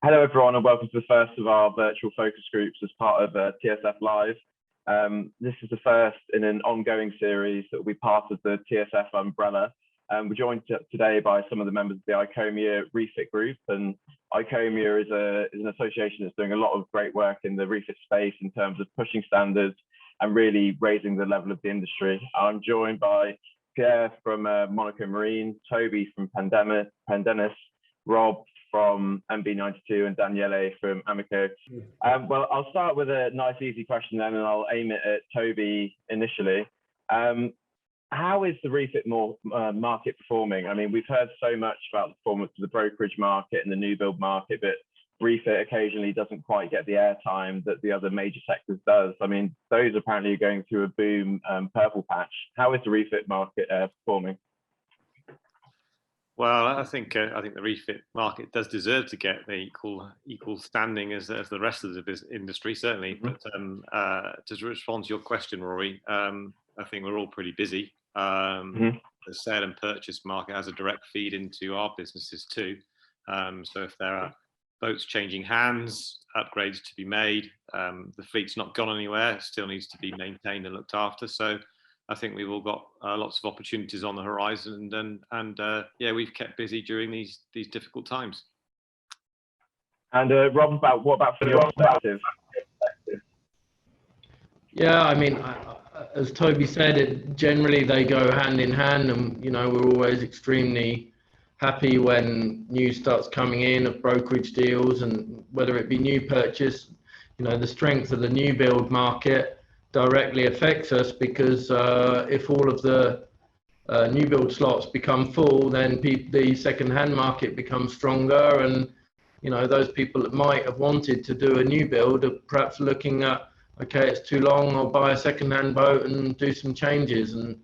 Hello, everyone, and welcome to the first of our virtual focus groups as part of TSF Live. This is the first in an ongoing series that will be part of the TSF umbrella. We're joined today by some of the members of the ICOMIA Refit group, and ICOMIA is an association that's doing a lot of great work in the refit space in terms of pushing standards and really raising the level of the industry. I'm joined by Pierre from Monaco Marine, Toby from Pendennis, Rob from MB92, and Daniele from Amico. Well, I'll start with a nice, easy question then, and I'll aim it at Toby initially. How is the refit market performing? I mean, we've heard so much about the performance of the brokerage market and the new build market, but refit occasionally doesn't quite get the airtime that the other major sectors does. I mean, those apparently are going through a boom purple patch. How is the refit market performing? Well, I think the refit market does deserve to get the equal standing as the rest of the business industry, certainly. But to respond to your question, Rory, I think we're all pretty busy. The sale and purchase market has a direct feed into our businesses too. So if there are boats changing hands, upgrades to be made, the fleet's not gone anywhere, it still needs to be maintained and looked after. So I think we've all got lots of opportunities on the horizon, and yeah, we've kept busy during these difficult times. And Rob, what about from your perspective? Yeah, I mean, as Toby said, generally they go hand in hand, and we're always extremely happy when news starts coming in of brokerage deals, and whether it be new purchase, the strength of the new build market directly affects us, because if all of the new build slots become full, then the second-hand market becomes stronger, and those people that might have wanted to do a new build are perhaps looking at, okay, it's too long, I'll buy a second-hand boat and do some changes, and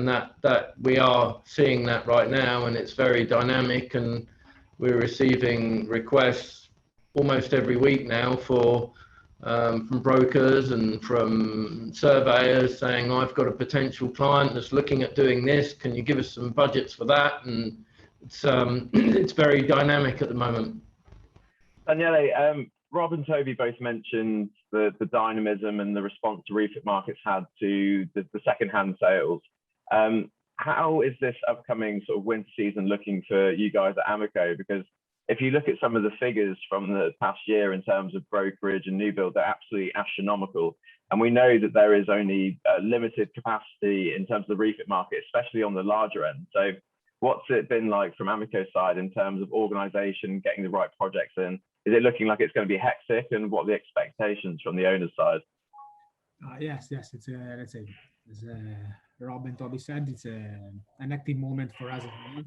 that we are seeing that right now, and it's very dynamic, and we're receiving requests almost every week now from brokers and from surveyors saying, I've got a potential client that's looking at doing this, can you give us some budgets for that? And it's very dynamic at the moment. Daniele, Rob and Toby both mentioned the dynamism and the response the refit markets had to the second-hand sales. How is this upcoming sort of winter season looking for you guys at Amico? Because if you look at some of the figures from the past year in terms of brokerage and new build, they're absolutely astronomical. And we know that there is only limited capacity in terms of the refit market, especially on the larger end. So what's it been like from Amico's side in terms of organization, getting the right projects in? Is it looking like it's going to be hectic, and what are the expectations from the owner's side? Yes, it's let's say, as Rob and Toby said, it's an active moment for us as well.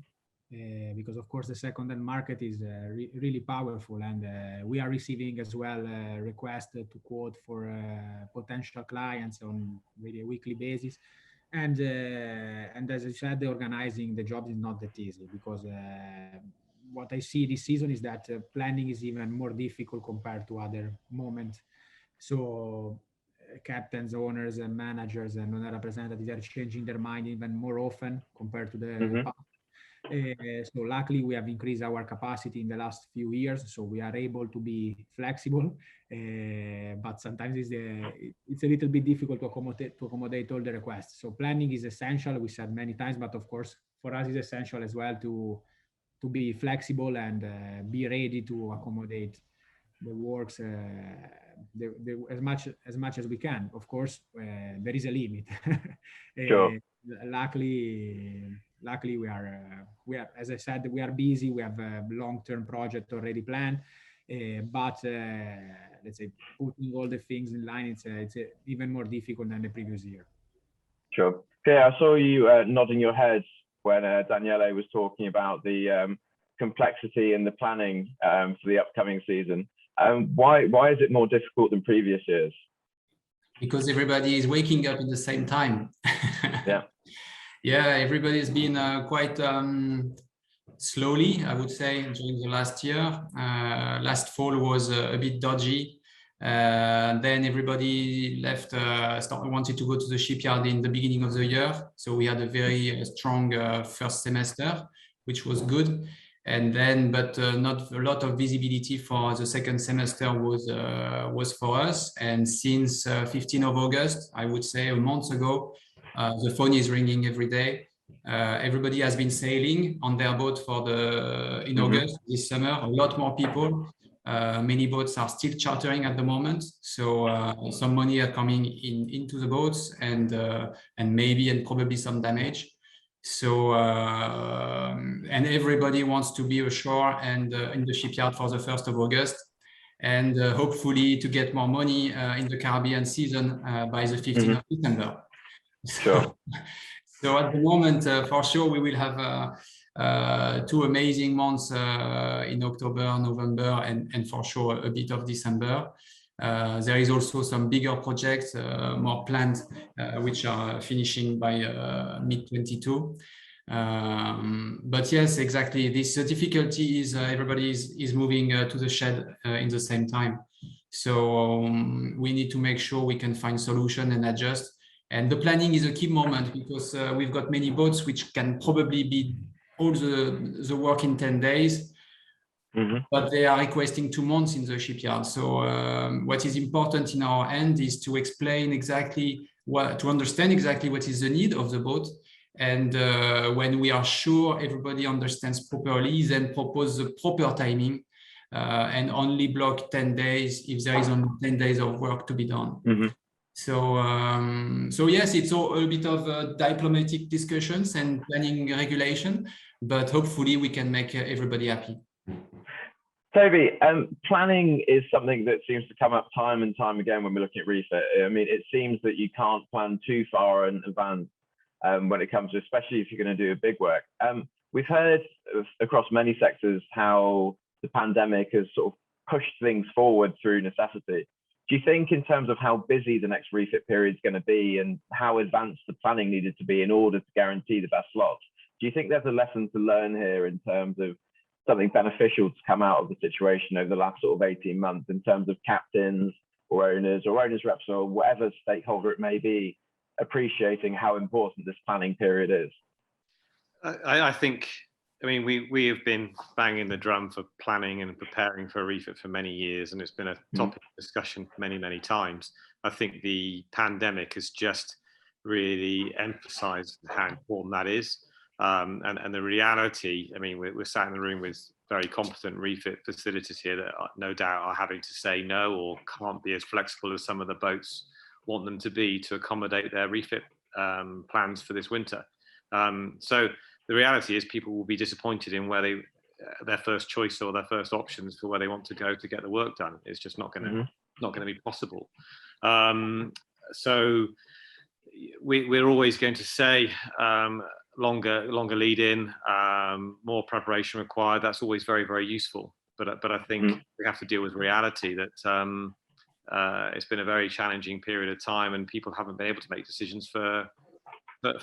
Because of course the second-hand market is really powerful, and we are receiving as well requests to quote for potential clients on really a weekly basis, and as I said, organizing the jobs is not that easy, because what I see this season is that planning is even more difficult compared to other moments. So captains, owners, and managers and owner representatives are changing their mind even more often compared to the past. So luckily we have increased our capacity in the last few years, so we are able to be flexible, but sometimes it's a little bit difficult to accommodate all the requests. So planning is essential, we said many times, but of course for us it's essential as well to be flexible and be ready to accommodate the works as much as we can. Of course, there is a limit. Sure. Luckily, we are, as I said, we are busy. We have a long-term project already planned, but let's say putting all the things in line, it's even more difficult than the previous year. Sure. Pierre, I saw you nodding your head when Daniele was talking about the complexity in the planning for the upcoming season. Why is it more difficult than previous years? Because everybody is waking up at the same time. Yeah. Yeah, everybody has been quite slowly, I would say, during the last year. Last fall was a bit dodgy. Then everybody left, wanted to go to the shipyard in the beginning of the year. So we had a very strong first semester, which was good. And then, but not a lot of visibility for the second semester was for us. And since 15th of August, I would say a month ago, the phone is ringing every day. Everybody has been sailing on their boat in August this summer. A lot more people. Many boats are still chartering at the moment, so some money are coming into the boats, and maybe and probably some damage. So and everybody wants to be ashore and in the shipyard for the 1st of August, and hopefully to get more money in the Caribbean season by the 15th of December. Sure. So at the moment, for sure, we will have 2 amazing months in October, November, and for sure a bit of December. There is also some bigger projects, more planned, which are finishing by mid-22. But yes, exactly. The difficulty is everybody is moving to the shed in the same time. So we need to make sure we can find solution and adjust. And the planning is a key moment, because we've got many boats which can probably be all the work in 10 days. But they are requesting 2 months in the shipyard. So what is important in our end is to explain exactly to understand exactly what is the need of the boat. And when we are sure everybody understands properly, then propose the proper timing and only block 10 days if there is only 10 days of work to be done. So yes, it's a bit of diplomatic discussions and planning regulation, but hopefully we can make everybody happy. Toby, planning is something that seems to come up time and time again when we're looking at refit. I mean, it seems that you can't plan too far in advance when it comes to, especially if you're going to do a big work. We've heard across many sectors how the pandemic has sort of pushed things forward through necessity. Do you think, in terms of how busy the next refit period is going to be and how advanced the planning needed to be in order to guarantee the best slots, do you think there's a lesson to learn here in terms of something beneficial to come out of the situation over the last sort of 18 months in terms of captains or owners reps or whatever stakeholder it may be appreciating how important this planning period is? I think, I mean, we have been banging the drum for planning and preparing for a refit for many years, and it's been a topic of discussion many, many times. I think the pandemic has just really emphasized how important that is. And the reality, I mean, we're sat in the room with very competent refit facilities here that no doubt are having to say no or can't be as flexible as some of the boats want them to be to accommodate their refit plans for this winter. So the reality is people will be disappointed in where their first choice or their first options for where they want to go to get the work done. It's just not going to be possible. So we're always going to say longer lead in, more preparation required. That's always very, very useful. But I think we have to deal with reality that it's been a very challenging period of time, and people haven't been able to make decisions for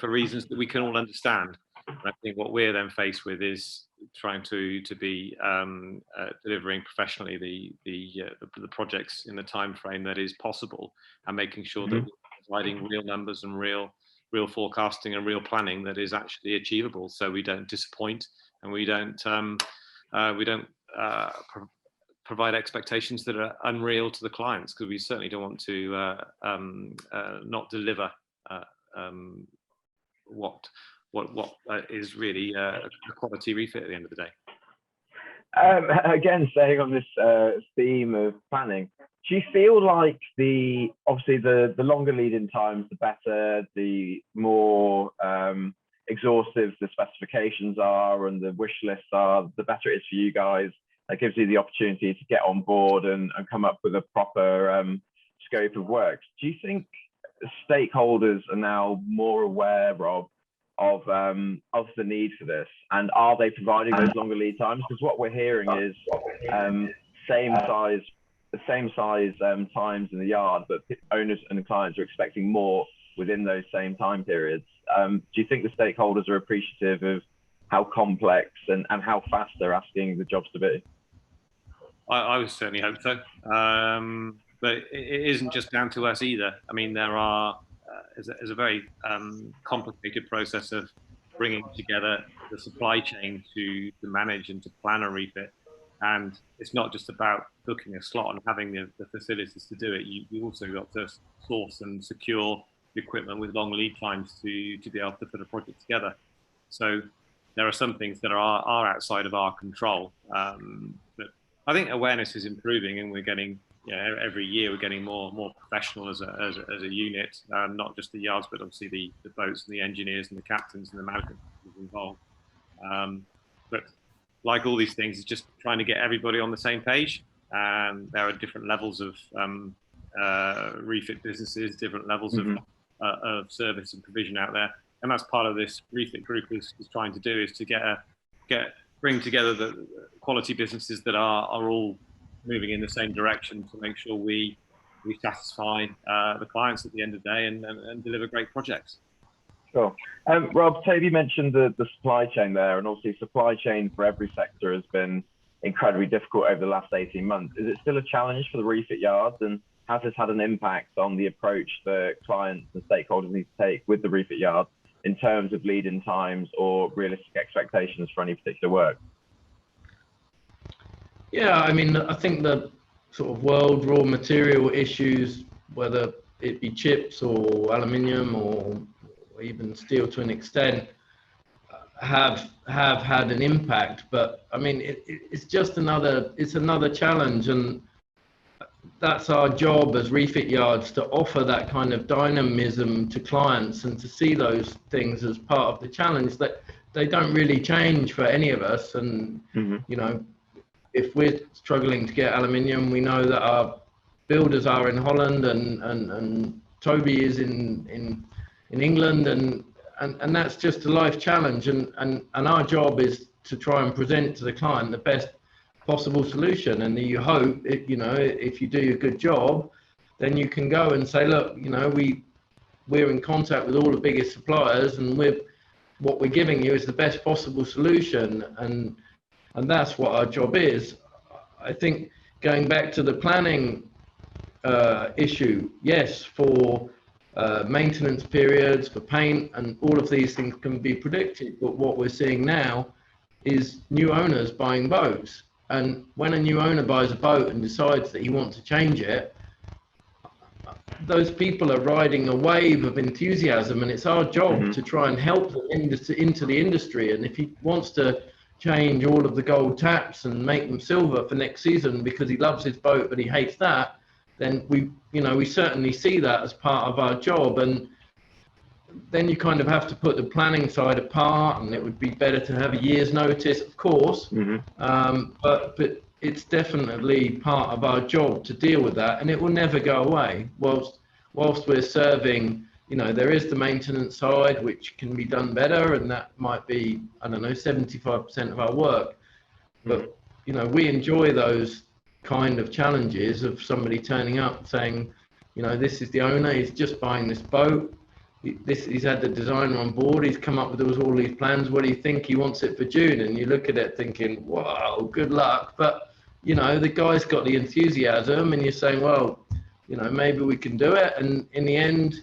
reasons that we can all understand. And I think what we're then faced with is trying to be delivering professionally the projects in the time frame that is possible, and making sure that we're providing real numbers and real forecasting and real planning that is actually achievable, so we don't disappoint and we don't provide expectations that are unreal to the clients, because we certainly don't want to not deliver what is really a quality refit at the end of the day. Again, staying on this theme of planning, do you feel like obviously the longer lead-in times, the better, the more exhaustive the specifications are and the wish lists are, the better it is for you guys? That gives you the opportunity to get on board and come up with a proper scope of work. Do you think stakeholders are now more aware of the need for this, and are they providing those longer lead times? Because what we're hearing is same size times in the yard, but owners and clients are expecting more within those same time periods. Do you think the stakeholders are appreciative of how complex and how fast they're asking the jobs to be? I would certainly hope so. But it isn't just down to us either. I mean, there is a very complicated process of bringing together the supply chain to manage and to plan a refit. And it's not just about booking a slot and having the facilities to do it. You also got to source and secure the equipment with long lead times to be able to put a project together. So there are some things that are outside of our control. But I think awareness is improving, and we're getting, every year we're getting more professional as a unit, not just the yards, but obviously the boats and the engineers and the captains and the management involved. But like all these things, it's just trying to get everybody on the same page. There are different levels of refit businesses, different levels of service and provision out there, and that's part of this refit group is trying to do, is to bring together the quality businesses that are all moving in the same direction to make sure we satisfy the clients at the end of the day and deliver great projects. Sure. Rob, Toby mentioned the supply chain there, and obviously supply chain for every sector has been incredibly difficult over the last 18 months. Is it still a challenge for the refit yards, and has this had an impact on the approach that clients and stakeholders need to take with the refit yards in terms of lead-in times or realistic expectations for any particular work? Yeah, I mean, I think the sort of world raw material issues, whether it be chips or aluminium or even steel to an extent, have had an impact. But I mean, it's just another challenge, and that's our job as refit yards, to offer that kind of dynamism to clients and to see those things as part of the challenge, that they don't really change for any of us. And if we're struggling to get aluminium, we know that our builders are in Holland and Toby is in England, and that's just a life challenge, and our job is to try and present to the client the best possible solution. And you hope if you do a good job, then you can go and say, look, we're in contact with all the biggest suppliers, and what we're giving you is the best possible solution, and that's what our job is. I think going back to the planning issue, yes, for maintenance periods, for paint, and all of these things can be predicted. But what we're seeing now is new owners buying boats. And when a new owner buys a boat and decides that he wants to change it, those people are riding a wave of enthusiasm, and it's our job to try and help them into the industry. And if he wants to change all of the gold taps and make them silver for next season because he loves his boat but he hates that, then we certainly see that as part of our job. And then you kind of have to put the planning side apart, and it would be better to have a year's notice, of course, but it's definitely part of our job to deal with that, and it will never go away whilst we're serving. There is the maintenance side, which can be done better, and that might be, 75% of our work. But, we enjoy those kind of challenges of somebody turning up saying, this is the owner, he's just buying this boat. He's had the designer on board, he's come up with all these plans. What do you think? He wants it for June. And you look at it thinking, wow, good luck. But, the guy's got the enthusiasm, and you're saying, well, maybe we can do it. And in the end,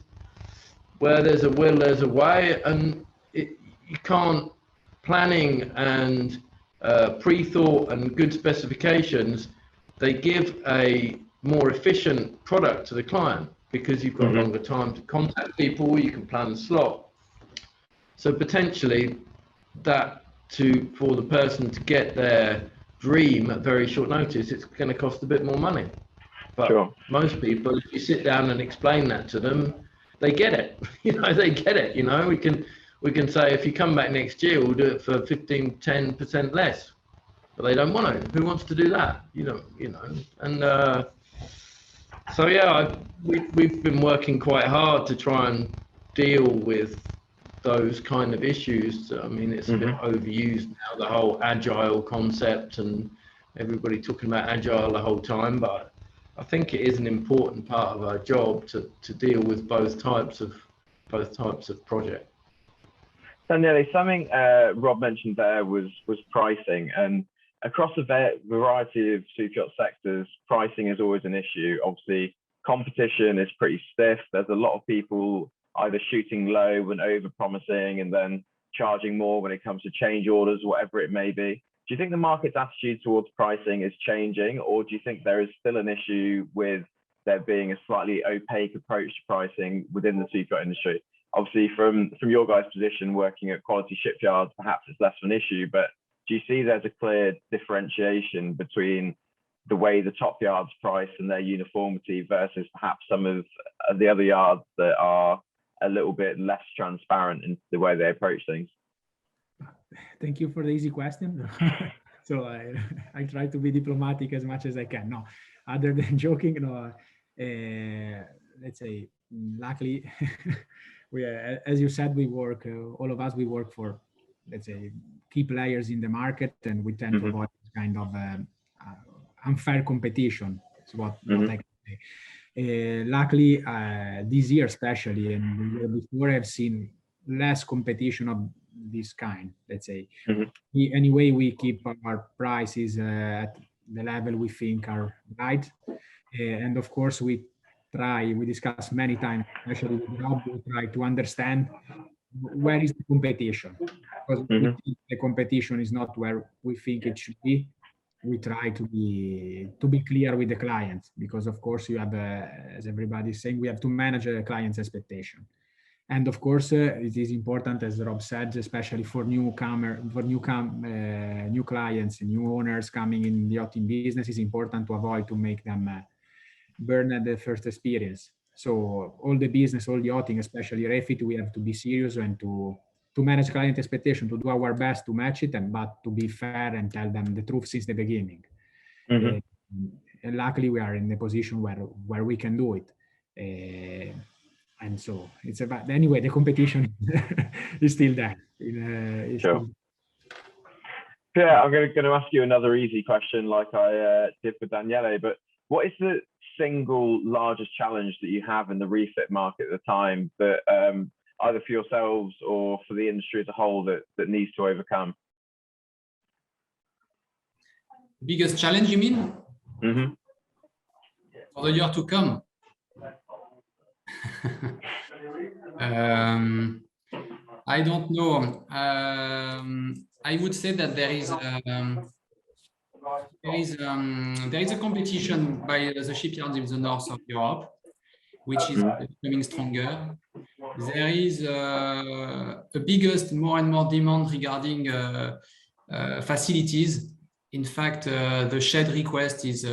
where there's a will, there's a way, and you can't. Planning and pre-thought and good specifications, they give a more efficient product to the client because you've got longer time to contact people, you can plan the slot. So potentially for the person to get their dream at very short notice, it's going to cost a bit more money. But most people, if you sit down and explain that to them, they get it. They get it. We can say, if you come back next year, we'll do it for 10% less. But they don't want to. Who wants to do that? And so yeah, we've been working quite hard to try and deal with those kind of issues. I mean, it's a bit overused now, the whole agile concept, and everybody talking about agile the whole time. But I think it is an important part of our job to deal with both types of project. Daniele, something Rob mentioned there was pricing, and across a variety of superyacht sectors, pricing is always an issue. Obviously, competition is pretty stiff. There's a lot of people either shooting low and over promising and then charging more when it comes to change orders, whatever it may be. Do you think the market's attitude towards pricing is changing, or do you think there is still an issue with there being a slightly opaque approach to pricing within the superyacht industry? Obviously, from your guys' position working at quality shipyards, perhaps it's less of an issue, but do you see there's a clear differentiation between the way the top yards price and their uniformity versus perhaps some of the other yards that are a little bit less transparent in the way they approach things? Thank you for the easy question. So I try to be diplomatic as much as I can. No, other than joking, no, let's say, luckily, as you said, we work, all of us, we work for, let's say, key players in the market, and we tend to avoid kind of unfair competition. Is what I can say. Luckily, this year especially, and the year before, I've seen less competition of this kind. Let's say. Anyway, we keep our prices at the level we think are right, and of course we discuss many times, especially with Rob, we try to understand where is the competition, because the competition is not where we think it should be. We try to be clear with the clients, because of course you have, as everybody is saying, we have to manage the client's expectation. And of course, it is important, as Rob said, especially for new clients, new owners coming in the yachting business, it's important to avoid to make them burn at the first experience. So all the business, all the yachting, especially Refit, we have to be serious and to manage client expectation, to do our best to match it, but to be fair and tell them the truth since the beginning. And luckily, we are in a position where we can do it. And so it's about, anyway, the competition is still there. Sure. Pierre, I'm going to ask you another easy question like I did for Daniele, but what is the single largest challenge that you have in the refit market at the time that either for yourselves or for the industry as a whole that needs to overcome? Biggest challenge, you mean? For the year to come? I don't know. I would say that there is a competition by the shipyards in the north of Europe, which is becoming stronger. There is a biggest, more and more demand regarding facilities. In fact, the shed request is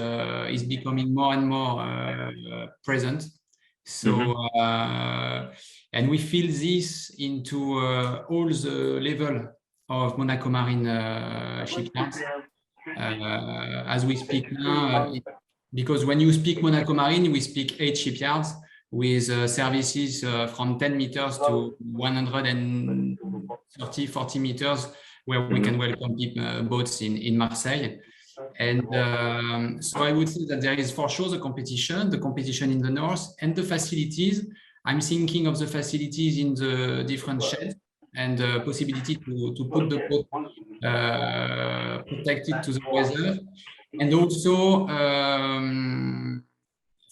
becoming more and more present. So, and we feel this into all the level of Monaco Marine shipyards as we speak now. Because when you speak Monaco Marine, we speak 8 shipyards with services from 10 meters to 130, 40 meters, where we can welcome boats in Marseille. And so I would say that there is for sure the competition in the north, and the facilities. I'm thinking of the facilities in the different sheds and the possibility to put the boat protected to the weather, and also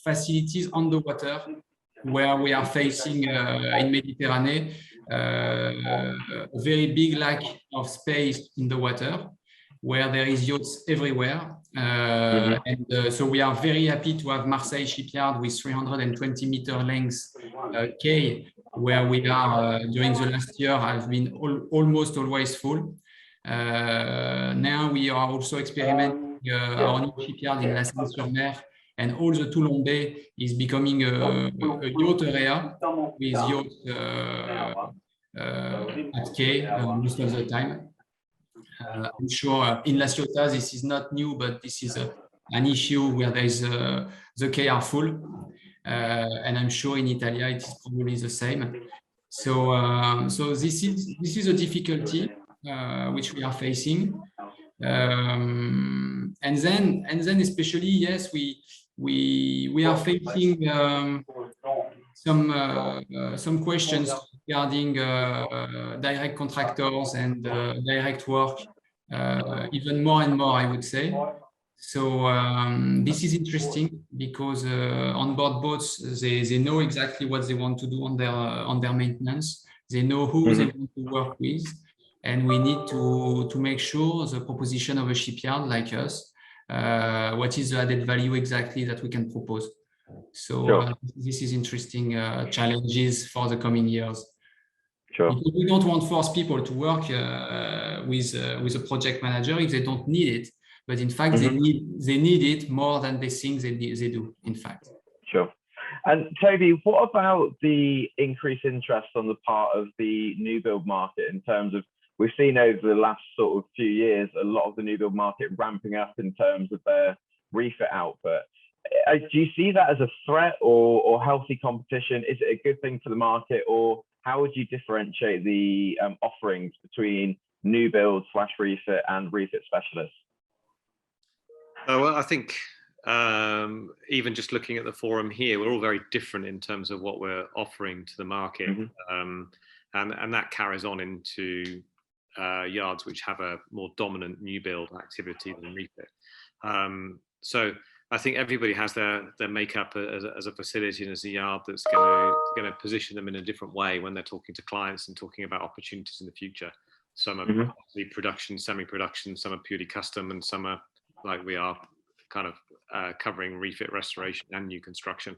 facilities on the water, where we are facing in Mediterranean a very big lack of space in the water, where there is yachts everywhere. And so we are very happy to have Marseille shipyard with 320 meter length quay, where we are during the last year have been almost always full. Now we are also experimenting our new shipyard in La Seine-sur-Mer, and all the Toulon Bay is becoming a yacht area with yachts at quay most of the time. I'm sure in La Ciotat this is not new, but this is an issue where there is the quay are full, and I'm sure in Italia it is probably the same. So so this is a difficulty which we are facing, and then especially, yes, we are facing some questions regarding direct contractors and direct work, even more and more, I would say. So this is interesting because on board boats, they know exactly what they want to do on their maintenance. They know who they want to work with, and we need to make sure the proposition of a shipyard like us, what is the added value exactly that we can propose. So this is interesting challenges for the coming years. Sure. Because we don't want to force people to work with a project manager if they don't need it, but in fact they need it more than they think they do. In fact. Sure. And Toby, what about the increased interest on the part of the new build market in terms of, we've seen over the last sort of few years a lot of the new build market ramping up in terms of their refit output. Do you see that as a threat or healthy competition? Is it a good thing for the market, or how would you differentiate the offerings between new build / refit and refit specialists? Well, I think even just looking at the forum here, we're all very different in terms of what we're offering to the market, and that carries on into yards which have a more dominant new build activity than refit. So I think everybody has their makeup as a facility and as a yard that's going to position them in a different way when they're talking to clients and talking about opportunities in the future. Some are production, semi-production, some are purely custom, and some are like we are, kind of covering refit, restoration, and new construction.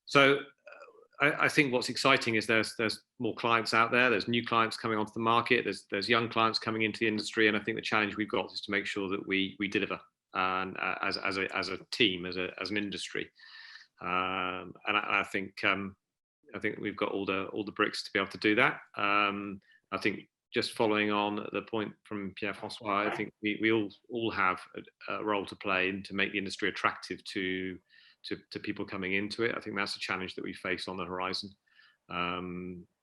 So I think what's exciting is there's more clients out there. There's new clients coming onto the market. There's young clients coming into the industry, and I think the challenge we've got is to make sure that we deliver as a team, as an industry. And I think we've got all the bricks to be able to do that. I think just following on the point from Pierre François, I think we all have a role to play in to make the industry attractive to people coming into it. I think that's a challenge that we face on the horizon,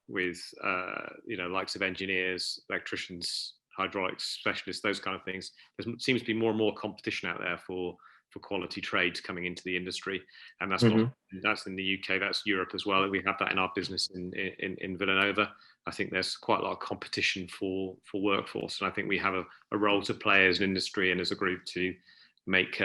with likes of engineers, electricians, hydraulics specialists, those kind of things. There seems to be more and more competition out there for quality trades coming into the industry, and that's that's in the UK, that's Europe as well. We have that in our business in Villanova. I think there's quite a lot of competition for workforce, and I think we have a role to play as an industry and as a group to make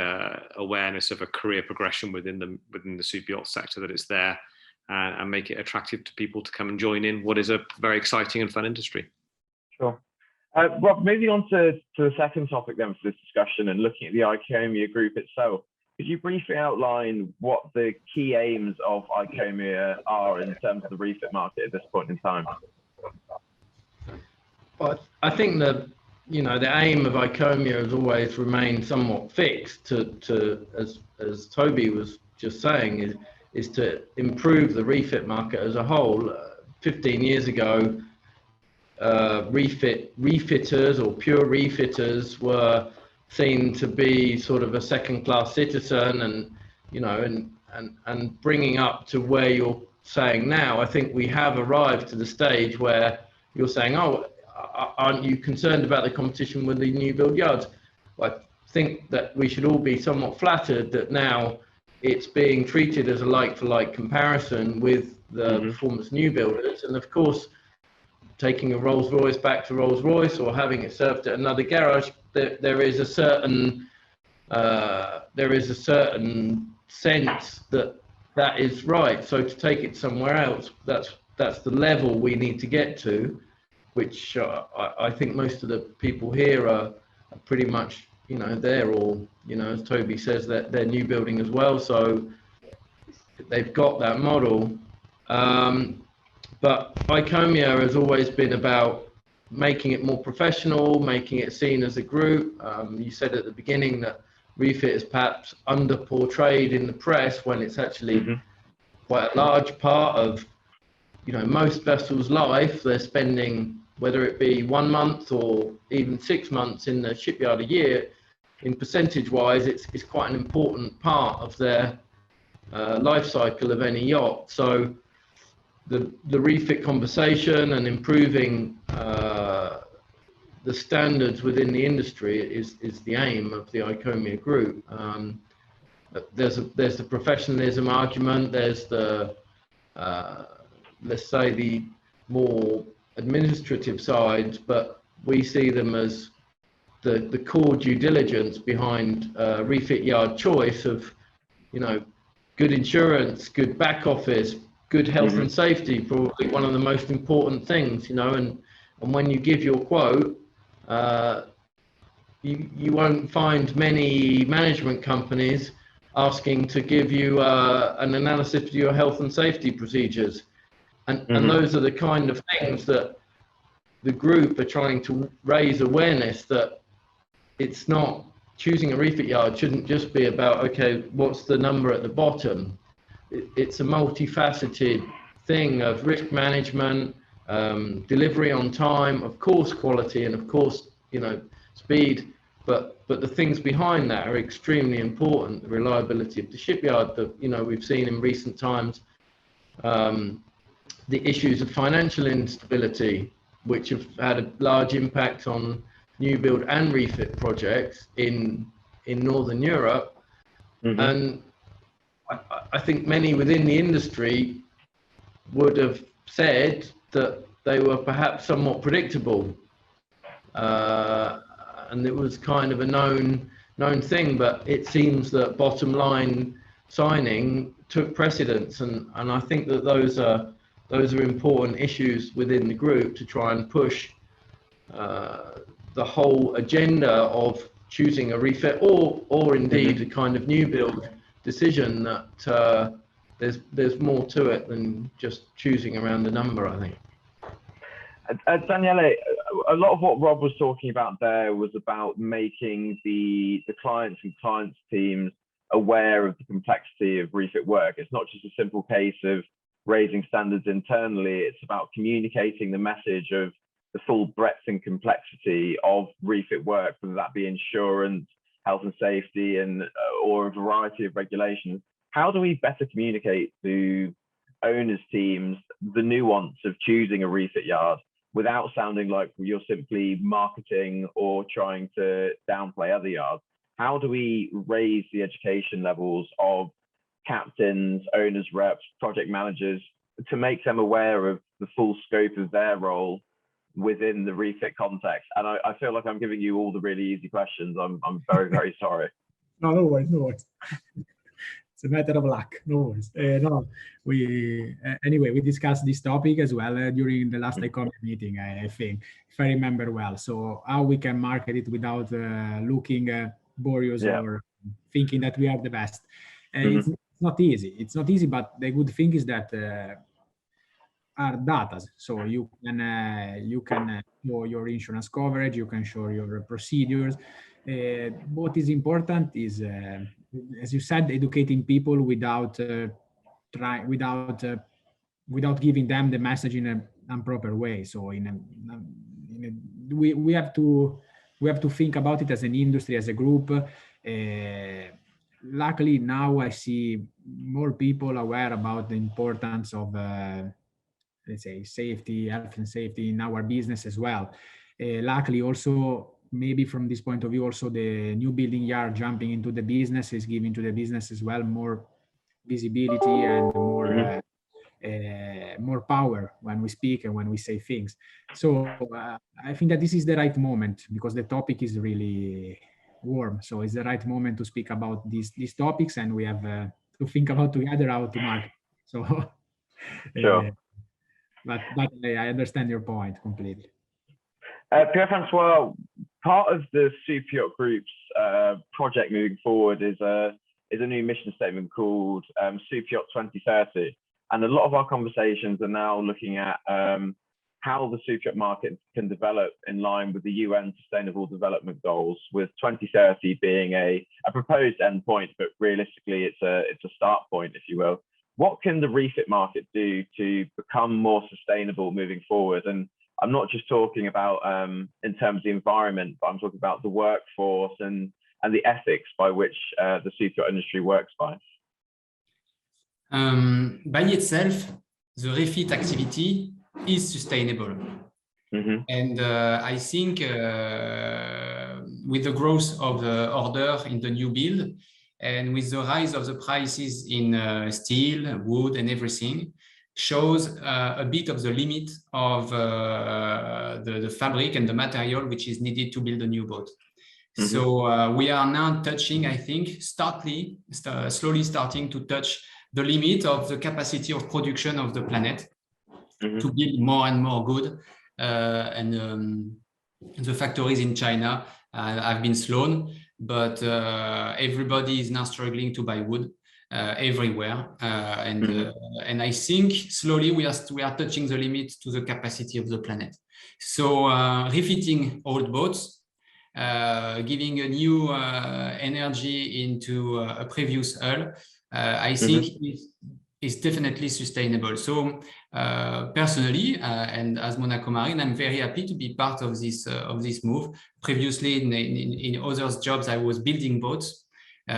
awareness of a career progression within the super yacht sector, that it's there, and make it attractive to people to come and join in what is a very exciting and fun industry. Sure. Rob, moving on to the second topic then for this discussion, and looking at the ICOMIA group itself, could you briefly outline what the key aims of ICOMIA are in terms of the refit market at this point in time? Well, I think the aim of ICOMIA has always remained somewhat fixed to as Toby was just saying, is to improve the refit market as a whole. 15 years ago, refitters or pure refitters were seen to be sort of a second-class citizen, and bringing up to where you're saying now, I think we have arrived to the stage where you're saying, oh, aren't you concerned about the competition with the new build yards? I think that we should all be somewhat flattered that now it's being treated as a like-for-like comparison with the performance new builders. And of course, taking a Rolls Royce back to Rolls Royce or having it served at another garage, there is a certain sense that is right. So to take it somewhere else, that's the level we need to get to, which I think most of the people here are pretty much, they're all, as Toby says, that they're new building as well. So they've got that model. But ICOMIA has always been about making it more professional, making it seen as a group. You said at the beginning that refit is perhaps under-portrayed in the press, when it's actually quite a large part of, most vessels' life. They're spending, whether it be 1 month or even 6 months in the shipyard a year, in percentage-wise, it's quite an important part of their life cycle of any yacht. So the refit conversation and improving the standards within the industry is the aim of the ICOMIA group. There's the professionalism argument. There's the let's say the more administrative side, but we see them as the core due diligence behind refit yard choice of, good insurance, good back office, good health and safety, probably one of the most important things, you know, and when you give your quote, you won't find many management companies asking to give you an analysis of your health and safety procedures. And those are the kind of things that the group are trying to raise awareness, that it's not, choosing a refit yard shouldn't just be about, okay, what's the number at the bottom? It's a multifaceted thing of risk management, delivery on time, of course quality, and of course, you know, speed, but the things behind that are extremely important. The reliability of the shipyard that, you know, we've seen in recent times, the issues of financial instability, which have had a large impact on new build and refit projects in Northern Europe. And I think many within the industry would have said that they were perhaps somewhat predictable, and it was kind of a known thing, but it seems that bottom line signing took precedence, and I think that those are important issues within the group to try and push the whole agenda of choosing a refit or indeed a kind of new build decision, that there's more to it than just choosing around the number, I think. Daniele, a lot of what Rob was talking about there was about making the clients and clients teams aware of the complexity of refit work. It's not just a simple case of raising standards internally, it's about communicating the message of the full breadth and complexity of refit work, whether that be insurance, health and safety, and or a variety of regulations. How do we better communicate to owners' teams the nuance of choosing a refit yard without sounding like you're simply marketing or trying to downplay other yards? How do we raise the education levels of captains, owners, reps, project managers to make them aware of the full scope of their role within the refit context? And I feel like I'm giving you all the really easy questions. I'm very, very sorry. No worries. It's a matter of luck. No worries. No, anyway, we discussed this topic as well during the last ICOMIA meeting, I think, if I remember well. So how we can market it without looking boorish or thinking that we are the best. It's not easy. It's not easy, but the good thing is that are data. So you can show your insurance coverage, you can show your procedures. What is important is, as you said, educating people without giving them the message in an improper way. So we have to think about it as an industry, as a group. Luckily now I see more people aware about the importance of let's say safety, health and safety in our business as well. Luckily also, maybe from this point of view, also the new building yard jumping into the business is giving to the business as well more visibility and more power when we speak and when we say things. So I think that this is the right moment, because the topic is really warm. So it's the right moment to speak about these topics, and we have to think about together how to market. So Sure. But I understand your point completely. Pierre François, part of the Superyacht Group's project moving forward is a new mission statement called Superyacht 2030, and a lot of our conversations are now looking at how the Superyacht market can develop in line with the UN Sustainable Development Goals, with 2030 being a proposed endpoint, but realistically it's a start point, if you will. What can the refit market do to become more sustainable moving forward? And I'm not just talking about in terms of the environment, but I'm talking about the workforce and the ethics by which the Superyacht industry works by. By itself, the refit activity is sustainable. And I think with the growth of the order in the new build, and with the rise of the prices in steel, wood, and everything, shows a bit of the limit of the fabric and the material which is needed to build a new boat. So we are now touching, I think, slowly starting to touch the limit of the capacity of production of the planet Mm-hmm. to build more and more good. And the factories in China have been slowed, but everybody is now struggling to buy wood everywhere. And I think slowly we are touching the limit to the capacity of the planet. So refitting old boats, giving a new energy into a previous hull, I think is definitely sustainable. So personally, and as Monaco Marine, I'm very happy to be part of this move. Previously, in other jobs, I was building boats,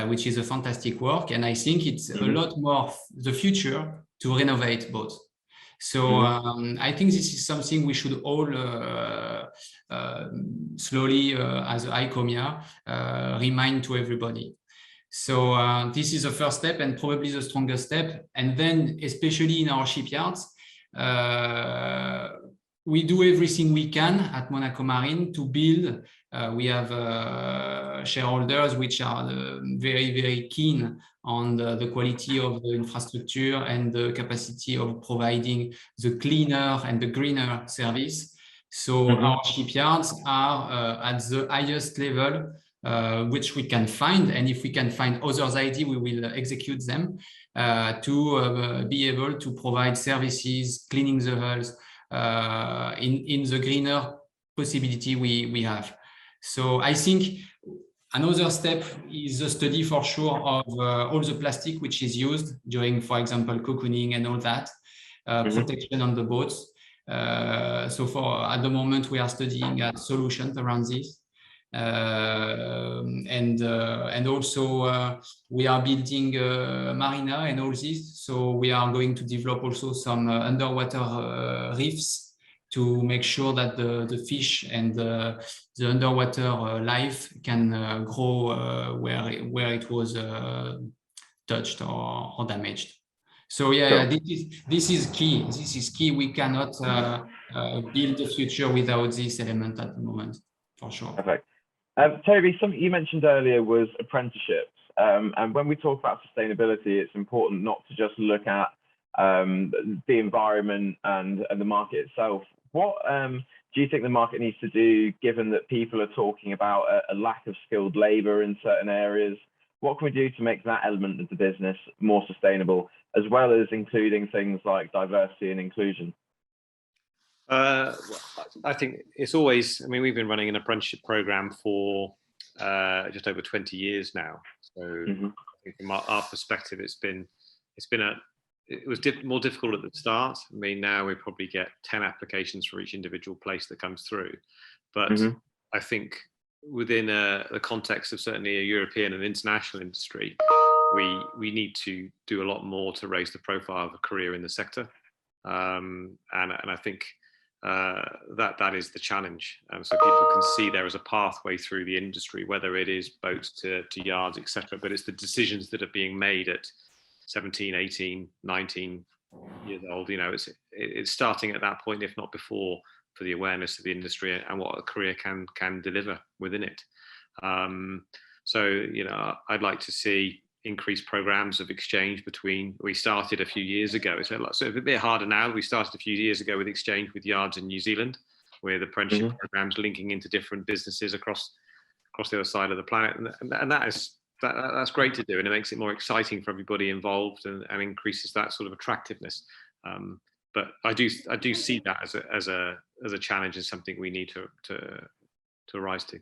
which is a fantastic work, and I think it's a lot more the future to renovate boats. So I think this is something we should all slowly, as ICOMIA, remind to everybody. So this is the first step and probably the strongest step. And then, especially in our shipyards, we do everything we can at Monaco Marine to build. We have shareholders which are very, very keen on the quality of the infrastructure and the capacity of providing the cleaner and the greener service. So our shipyards are at the highest level which we can find, and if we can find others' ideas, we will execute them to be able to provide services, cleaning the hulls in the greener possibility we have. So I think another step is the study for sure of all the plastic which is used during, for example, cocooning and all that, protection on the boats. So at the moment we are studying solutions around this. And also we are building marina and all this, so we are going to develop also some underwater reefs to make sure that the fish and the underwater life can grow where it was touched or damaged. So yeah, this is key. This is key. We cannot build the future without this element at the moment, for sure. Perfect. Toby, something you mentioned earlier was apprenticeships. And when we talk about sustainability, it's important not to just look at the environment and the market itself. What do you think the market needs to do, given that people are talking about a lack of skilled labor in certain areas? What can we do to make that element of the business more sustainable, as well as including things like diversity and inclusion? I think it's always, I mean, we've been running an apprenticeship program for just over 20 years now. So I think from our perspective, it was more difficult at the start. I mean, now we probably get 10 applications for each individual place that comes through. But I think within the context of certainly a European and international industry, we need to do a lot more to raise the profile of a career in the sector. And I think that is the challenge. So people can see there is a pathway through the industry, whether it is boats to yards, etc. But it's the decisions that are being made at 17, 18, 19 years old. You know, it's starting at that point, if not before, for the awareness of the industry and what a career can deliver within it. So, you know, I'd like to see increased programs of exchange between. We started a few years ago. So it's a bit harder now. We started a few years ago with exchange with yards in New Zealand, with apprenticeship programs linking into different businesses across the other side of the planet, and that's great to do, and it makes it more exciting for everybody involved and increases that sort of attractiveness. But I do see that as a challenge and something we need to rise to.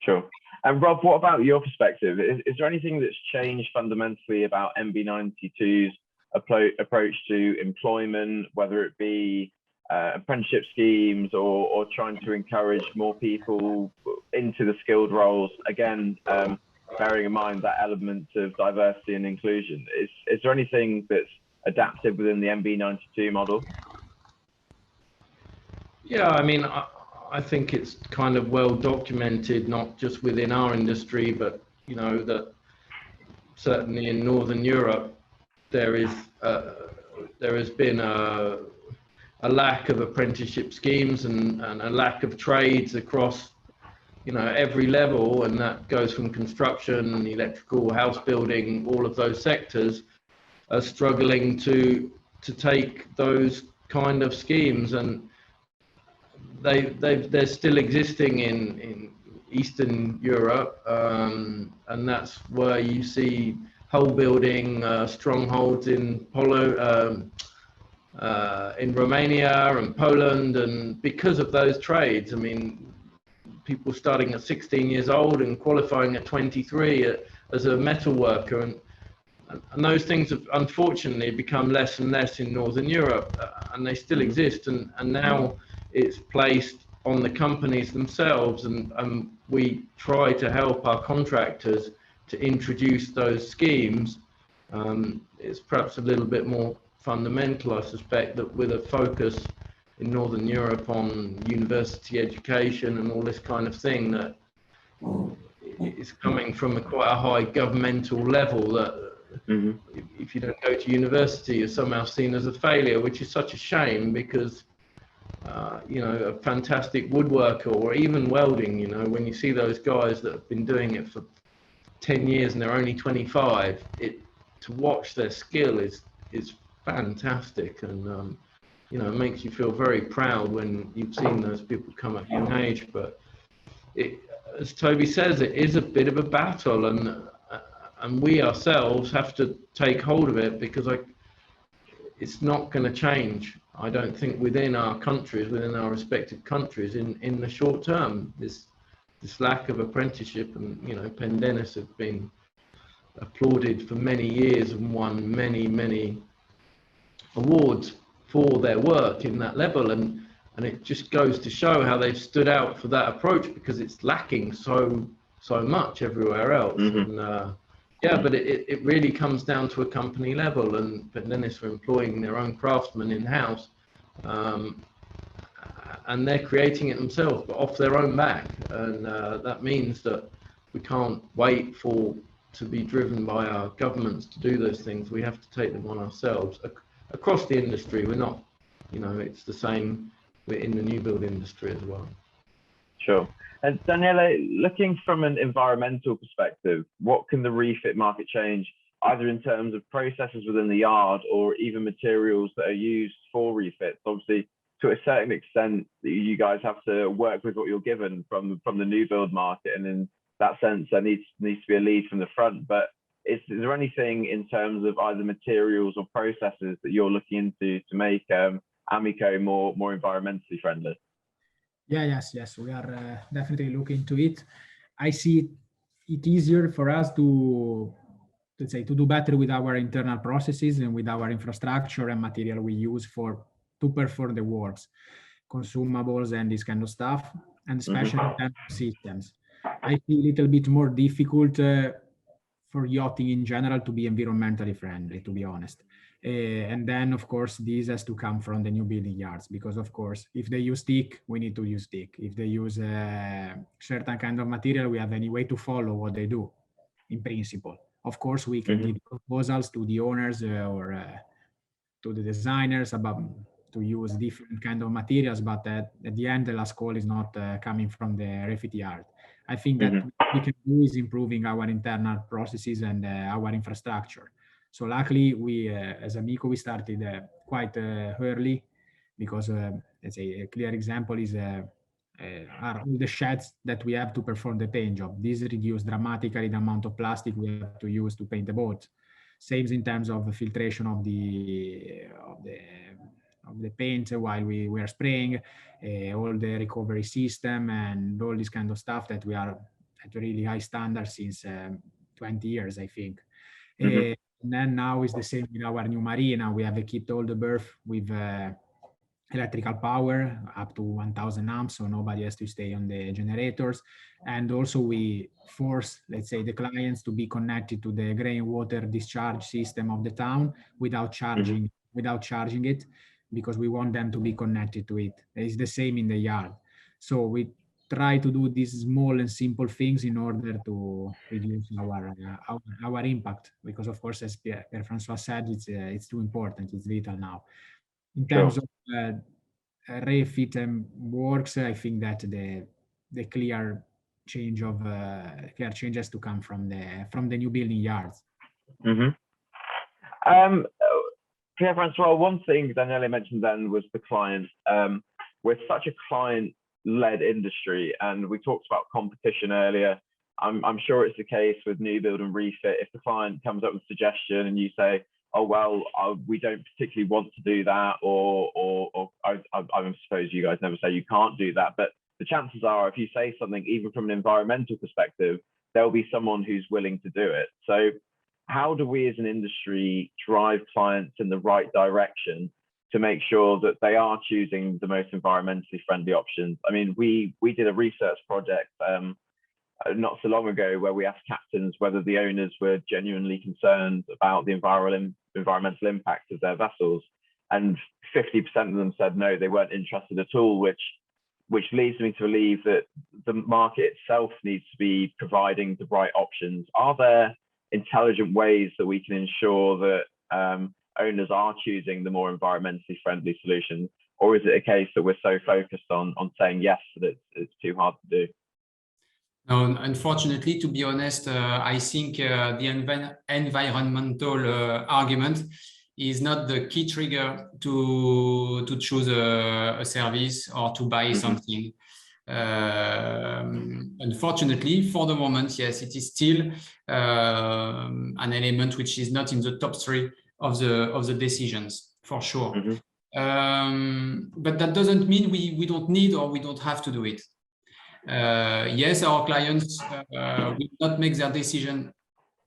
Sure. And Rob, what about your perspective? Is there anything that's changed fundamentally about MB92's approach to employment, whether it be apprenticeship schemes or trying to encourage more people into the skilled roles? Again, bearing in mind that element of diversity and inclusion, is there anything that's adapted within the MB92 model? Yeah, I mean, I think it's kind of well documented, not just within our industry, but you know that certainly in Northern Europe there has been a lack of apprenticeship schemes and a lack of trades across, you know, every level, and that goes from construction, electrical, house building, all of those sectors. are struggling to take those kind of schemes, and they're still existing in Eastern Europe, and that's where you see whole building strongholds in in Romania and Poland, and because of those trades, I mean, people starting at 16 years old and qualifying at 23 as a metal worker, and those things have unfortunately become less and less in Northern Europe, and they still exist, and now it's placed on the companies themselves, and we try to help our contractors to introduce those schemes. It's perhaps a little bit more fundamental, I suspect, that with a focus in Northern Europe on university education and all this kind of thing, that it's coming from quite a high governmental level, that if you don't go to university, you're somehow seen as a failure, which is such a shame, because you know, a fantastic woodworker or even welding, you know, when you see those guys that have been doing it for 10 years and they're only 25, to watch their skill is fantastic, and you know, it makes you feel very proud when you've seen those people come at a young age. But as Toby says, it is a bit of a battle, and we ourselves have to take hold of it, because it's not going to change, I don't think, within our countries, within our respective countries, in the short term. This lack of apprenticeship, and you know, Pendennis have been applauded for many years and won many awards for their work in that level, and it just goes to show how they've stood out for that approach, because it's lacking so much everywhere else. And yeah, but it really comes down to a company level, and Pendennis are employing their own craftsmen in-house, and they're creating it themselves, but off their own back, and that means that we can't wait to be driven by our governments to do those things. We have to take them on ourselves across the industry. We're not, you know, it's the same in the new build industry as well. Sure. And Daniele, looking from an environmental perspective, what can the refit market change, either in terms of processes within the yard or even materials that are used for refits? Obviously, to a certain extent, you guys have to work with what you're given from the new build market, and in that sense, there needs to be a lead from the front. But is there anything in terms of either materials or processes that you're looking into to make Amico more environmentally friendly? Yes, we are definitely looking into it. I see it easier for us to, let's say, to do better with our internal processes and with our infrastructure and material we use to perform the works, consumables and this kind of stuff, and especially in terms of systems. I feel a little bit more difficult for yachting in general to be environmentally friendly, to be honest. And then, of course, this has to come from the new building yards, because, of course, if they use teak, we need to use teak. If they use certain kind of material, we have any way to follow what they do, in principle. Of course, we can give proposals to the owners or to the designers about to use different kind of materials, but at the end, the last call is not coming from the refit yard. I think that what we can do is improving our internal processes and our infrastructure. So luckily, we, as Amico, we started quite early, because let's say a clear example is are all the sheds that we have to perform the paint job. This reduced dramatically the amount of plastic we have to use to paint the boat. Same in terms of filtration of the paint while we are spraying, all the recovery system and all this kind of stuff that we are at really high standards since 20 years, I think. And then now is the same with our new marina. We have equipped all the berth with electrical power up to 1000 amps, so nobody has to stay on the generators. And also we force, let's say, the clients to be connected to the grey water discharge system of the town without charging it, because we want them to be connected to it. It's the same in the yard. So we try to do these small and simple things in order to reduce our impact, because of course, as Pierre François said, it's too important, it's vital now. In terms of refit and works, I think that the clear change has to come from the new building yards. Pierre, François, one thing Daniele mentioned then was the client. We're such a client-led industry, and we talked about competition earlier. I'm sure it's the case with new build and refit. If the client comes up with a suggestion and you say, oh, well, we don't particularly want to do that, or I suppose you guys never say you can't do that, but the chances are if you say something, even from an environmental perspective, there'll be someone who's willing to do it. So how do we as an industry drive clients in the right direction to make sure that they are choosing the most environmentally friendly options? I mean, we did a research project not so long ago where we asked captains whether the owners were genuinely concerned about the environmental impact of their vessels, and 50% of them said no, they weren't interested at all, which leads me to believe that the market itself needs to be providing the right options. Are there intelligent ways that we can ensure that owners are choosing the more environmentally friendly solutions, or is it a case that we're so focused on saying yes that it's too hard to do? No, unfortunately, to be honest, I think the environmental argument is not the key trigger to choose a service or to buy something. Unfortunately, for the moment, yes, it is still an element which is not in the top 3 of the decisions, for sure. But that doesn't mean we don't need or we don't have to do it. Yes, our clients will not make their decision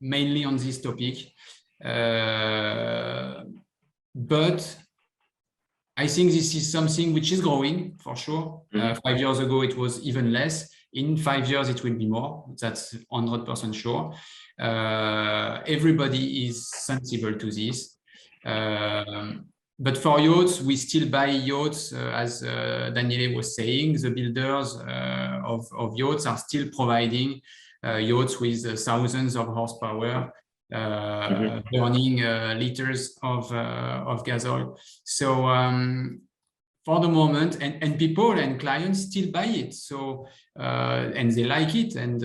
mainly on this topic, but I think this is something which is growing, for sure. 5 years ago, it was even less. In 5 years, it will be more. That's 100% sure. Everybody is sensible to this. But for yachts, we still buy yachts, as Daniele was saying. The builders of yachts are still providing yachts with thousands of horsepower, burning liters of gas oil. So for the moment, and people and clients still buy it. So and they like it, and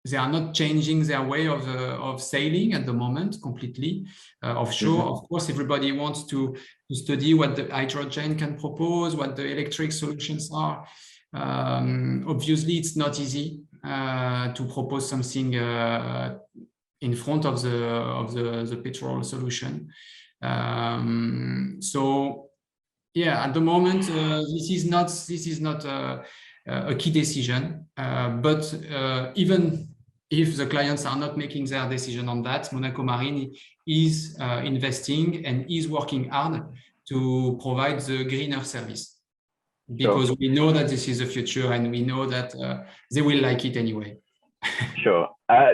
they are not changing their way of sailing at the moment completely. Offshore, of course, everybody wants to study what the hydrogen can propose, what the electric solutions are. Obviously, it's not easy to propose something in front of the petrol solution. So yeah, at the moment, this is not a key decision. But even if the clients are not making their decision on that, Monaco Marine is investing and is working hard to provide the greener service, because we know that this is the future, and we know that they will like it anyway. Sure.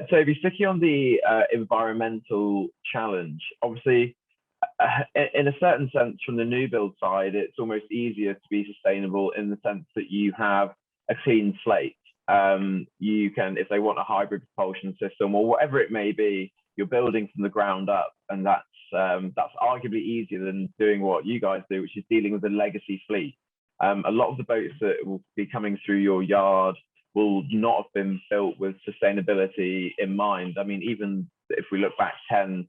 Toby, sticking on the environmental challenge, obviously, in a certain sense, from the new build side, it's almost easier to be sustainable in the sense that you have a clean slate. You can, if they want a hybrid propulsion system or whatever it may be, you're building from the ground up, and that's arguably easier than doing what you guys do, which is dealing with a legacy fleet. A lot of the boats that will be coming through your yard will not have been built with sustainability in mind. I mean, even if we look back 10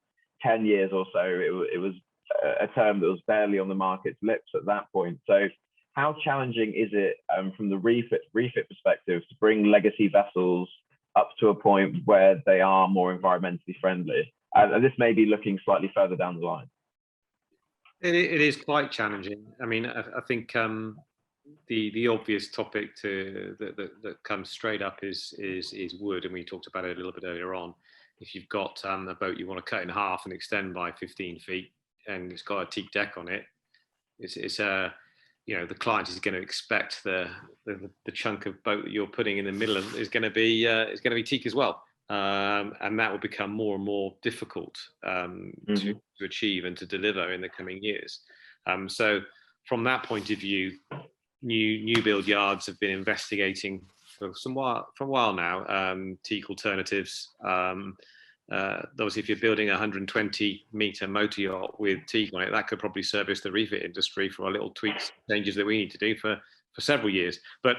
years or so, it was a term that was barely on the market's lips at that point. So how challenging is it from the refit perspective to bring legacy vessels up to a point where they are more environmentally friendly? And this may be looking slightly further down the line. It is quite challenging. I mean, I think the obvious topic that comes straight up is wood, and we talked about it a little bit earlier on. If you've got a boat you want to cut in half and extend by 15 feet, and it's got a teak deck on it, it's the client is going to expect the chunk of boat that you're putting in the middle of is going to be teak as well, and that will become more and more difficult to achieve and to deliver in the coming years. So from that point of view, new build yards have been investigating for a while now teak alternatives. Obviously, if you're building a 120-meter motor yacht with teak on it, that could probably service the refit industry for our little tweaks, changes that we need to do for several years. But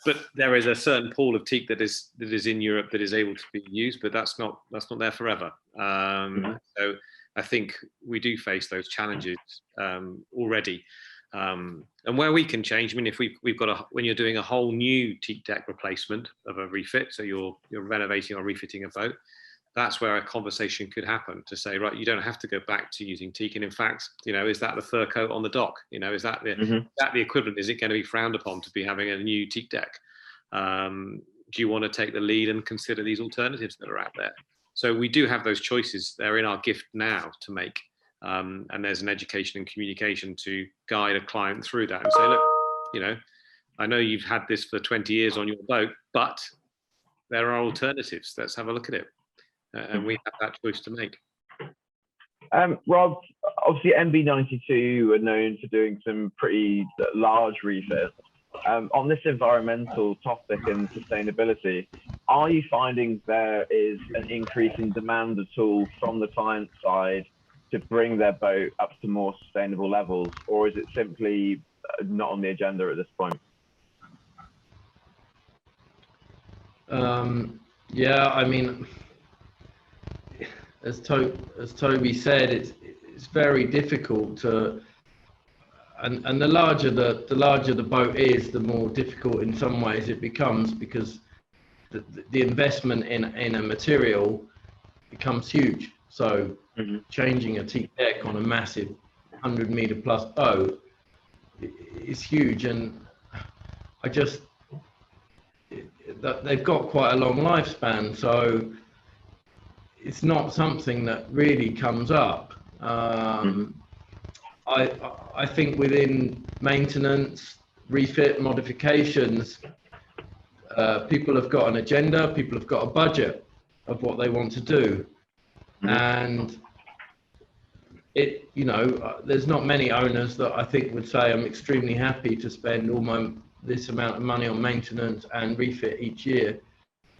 but there is a certain pool of teak that is in Europe that is able to be used, but that's not there forever. So I think we do face those challenges already. And where we can change, I mean, if we've got when you're doing a whole new teak deck replacement of a refit, so you're renovating or refitting a boat, that's where a conversation could happen to say, right, you don't have to go back to using teak. And in fact, is that the fur coat on the dock? Is that the equivalent? Is it going to be frowned upon to be having a new teak deck? Do you want to take the lead and consider these alternatives that are out there? So we do have those choices. They're in our gift now to make. And there's an education and communication to guide a client through that and say, look, I know you've had this for 20 years on your boat, but there are alternatives. Let's have a look at it. And we have that choice to make. Rob, obviously MB92 are known for doing some pretty large refits. On this environmental topic and sustainability, are you finding there is an increase in demand at all from the client side to bring their boat up to more sustainable levels, or is it simply not on the agenda at this point? Yeah, I mean, as Toby said, it's very difficult to, and the larger the boat is, the more difficult in some ways it becomes, because the investment in a material becomes huge. So changing a teak deck on a massive 100-meter plus boat is huge, and they've got quite a long lifespan, so it's not something that really comes up. I think within maintenance, refit, modifications, people have got an agenda, people have got a budget of what they want to do. And there's not many owners that I think would say I'm extremely happy to spend this amount of money on maintenance and refit each year.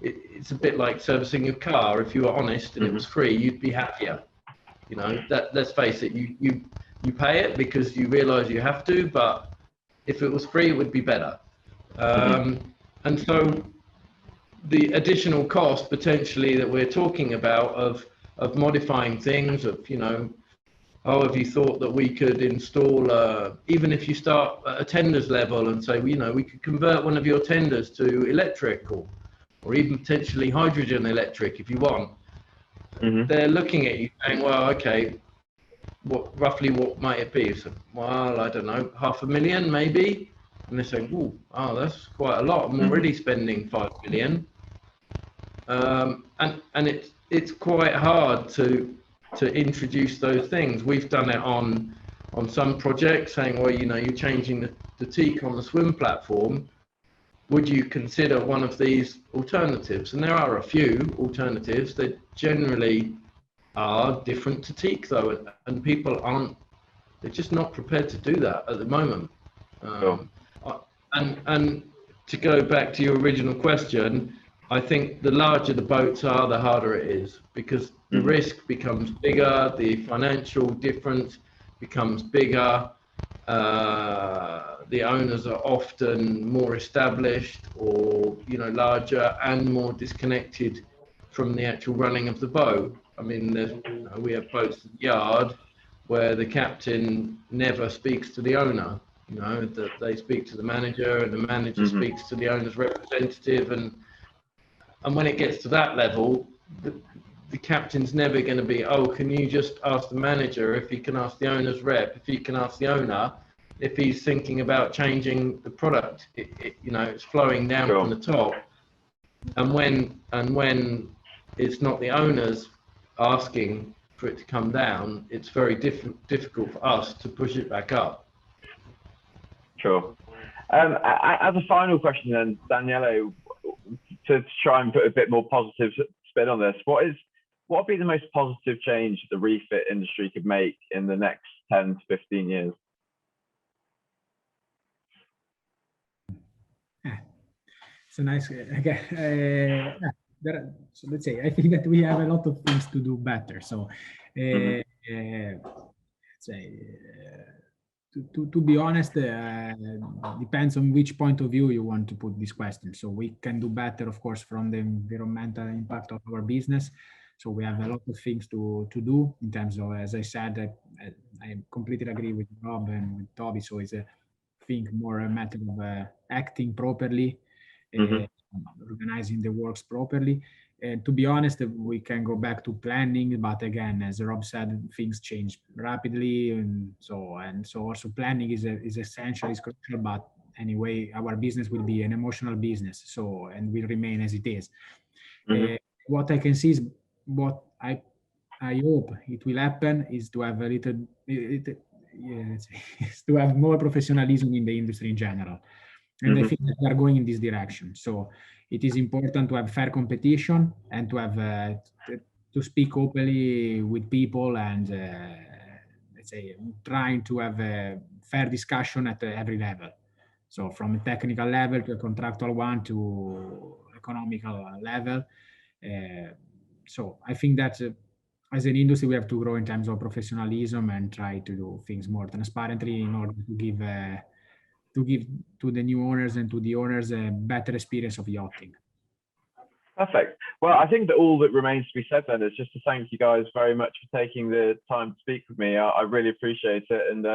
It's a bit like servicing your car. If you were honest and it was free, you'd be happier. Let's face it, you pay it because you realize you have to, but if it was free, it would be better. And so the additional cost potentially that we're talking about of modifying things, have you thought that we could install, even if you start at a tenders level and say, we could convert one of your tenders to electric, or even potentially hydrogen electric if you want. They're looking at you saying, well, okay, roughly what might it be? So, well, I don't know, 500,000 maybe. And they're saying, oh, that's quite a lot. I'm already spending 5 million. And it's quite hard to introduce those things. We've done it on some projects, saying, well, you're changing the teak on the swim platform. Would you consider one of these alternatives? And there are a few alternatives that generally are different to teak, though, and people they're just not prepared to do that at the moment. And to go back to your original question, I think the larger the boats are, the harder it is, because the risk becomes bigger, the financial difference becomes bigger. The owners are often more established, or larger, and more disconnected from the actual running of the boat. I mean, we have boats in the yard where the captain never speaks to the owner. That they speak to the manager, and the manager speaks to the owner's representative, and when it gets to that level, the captain's never going to be, oh, can you just ask the manager if he can ask the owner's rep, if he can ask the owner if he's thinking about changing the product. It's flowing down from the top, and when it's not the owners asking for it to come down, it's very difficult for us to push it back up. Sure. As a final question then, Daniele, to try and put a bit more positive spin on this, what would be the most positive change the refit industry could make in the next 10 to 15 years? It's a nice, so let's say, I think that we have a lot of things to do better. So, let's say, to be honest, depends on which point of view you want to put this question. So we can do better, of course, from the environmental impact of our business. So we have a lot of things to do in terms of, as I said, I completely agree with Rob and with Toby. So it's a think more a matter of acting properly, organizing the works properly. And to be honest, we can go back to planning, but again, as Rob said, things change rapidly, and so also planning is essential, is crucial. But anyway, our business will be an emotional business, so and will remain as it is. What I can see is what I hope it will happen is to have a little, to have more professionalism in the industry in general. And I think that we are going in this direction. So it is important to have fair competition and to have to speak openly with people and let's say trying to have a fair discussion at every level. So from a technical level to a contractual one to economical level. So I think that as an industry, we have to grow in terms of professionalism and try to do things more transparently in order to give to the new owners and to the owners a better experience of yachting. Perfect. Well, I think that all that remains to be said then is just to thank you guys very much for taking the time to speak with me. I really appreciate it, and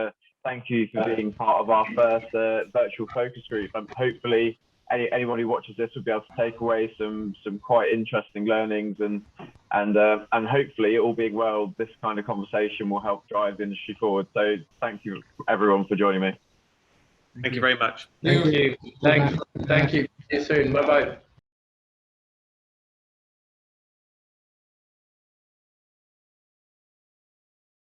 thank you for being part of our first virtual focus group. And hopefully, anyone who watches this will be able to take away some quite interesting learnings, and hopefully, all being well, this kind of conversation will help drive the industry forward. So thank you everyone for joining me. Thank you very much. Thank you. Thank you. See you soon. Bye bye.